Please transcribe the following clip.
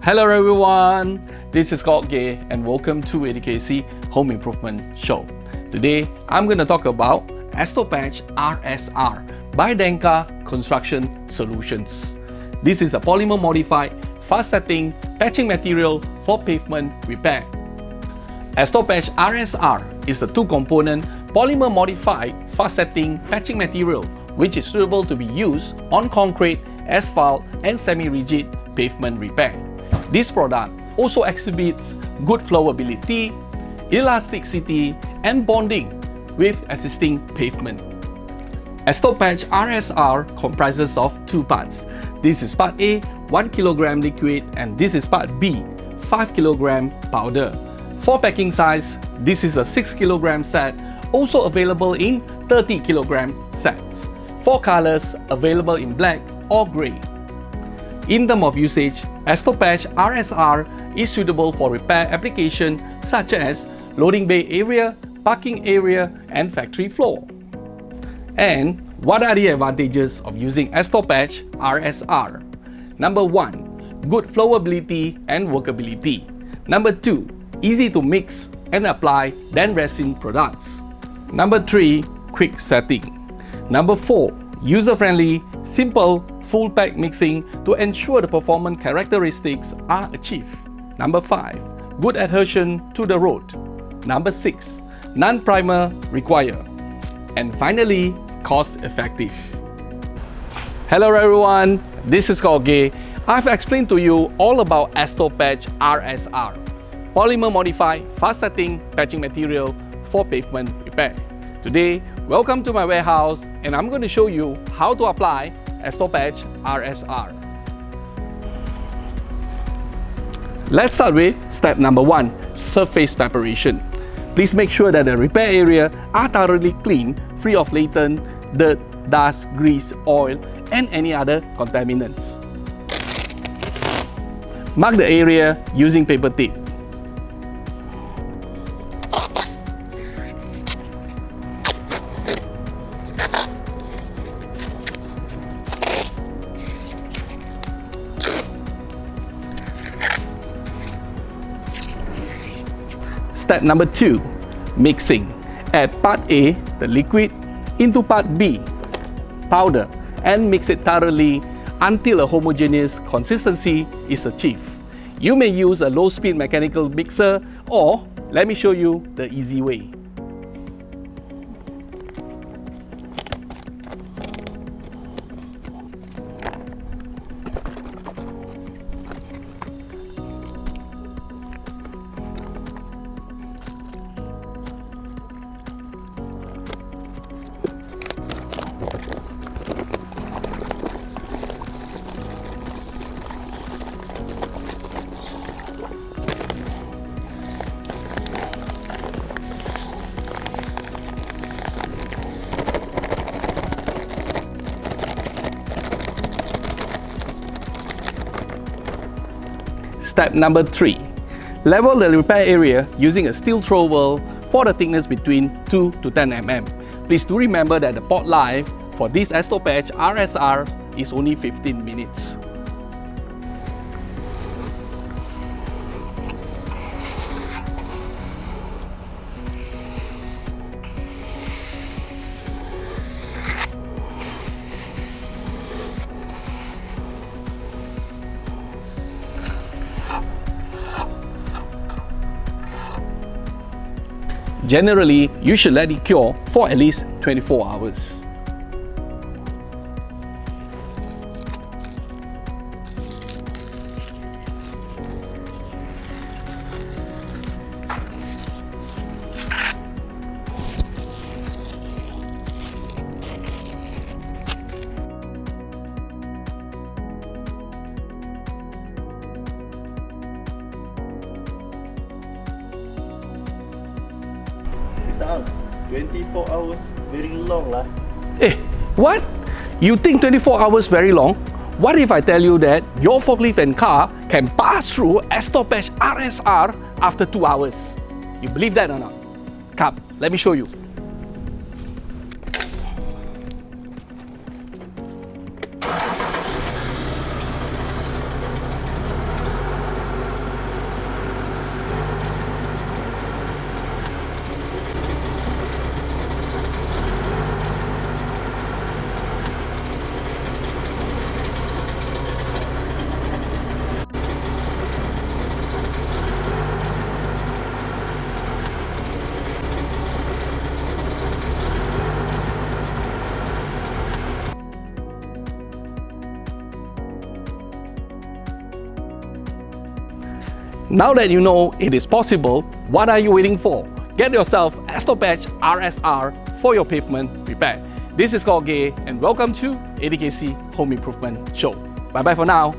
Hello everyone, this is Gay and welcome to ATKC Home Improvement Show. Today, I'm going to talk about Estopatch RSR by Denka Construction Solutions. This is a polymer modified fast setting patching material for pavement repair. Estopatch RSR is a two-component polymer modified fast setting patching material which is suitable to be used on concrete, asphalt and semi-rigid pavement repair. This product also exhibits good flowability, elasticity and bonding with existing pavement. Estopatch RSR comprises of two parts. This is part A, 1 kg liquid, and this is part B, 5 kg powder. For packing size, this is a 6 kg set, also available in 30 kg sets. For colors, available in black or grey. In terms of usage, Estopatch RSR is suitable for repair applications such as loading bay area, parking area, and factory floor. And what are the advantages of using Estopatch RSR? Number 1, good flowability and workability. Number 2, easy to mix and apply than resin products. Number 3, quick setting. Number 4, user-friendly, simple, full pack mixing to ensure the performance characteristics are achieved. Number 5, good adhesion to the road. Number 6, non-primer required. And finally, cost-effective. Hello everyone, this is Gay. I've explained to you all about Estopatch RSR, polymer modified fast setting patching material for pavement repair. Today, welcome to my warehouse and I'm going to show you how to apply Estopatch RSR. Let's start with step number 1, surface preparation. Please make sure that the repair area are thoroughly clean, free of latent dirt, dust, grease, oil, and any other contaminants. Mark the area using paper tape. Step number 2, mixing. Add part A, the liquid, into part B, powder, and mix it thoroughly until a homogeneous consistency is achieved. You may use a low-speed mechanical mixer or let me show you the easy way. Step number 3, level the repair area using a steel trowel for the thickness between 2 to 10 mm. Please do remember that the pot life for this Estopatch RSR is only 15 minutes. Generally, you should let it cure for at least 24 hours. Mr. 24 hours very long lah. What? You think 24 hours very long? What if I tell you that your forklift and car can pass through Estopatch RSR after 2 hours? You believe that or not? Come, let me show you. Now that you know it is possible, what are you waiting for? Get yourself Estopatch RSR for your pavement repair. This is called Gay and welcome to ATKC Home Improvement Show. Bye bye for now.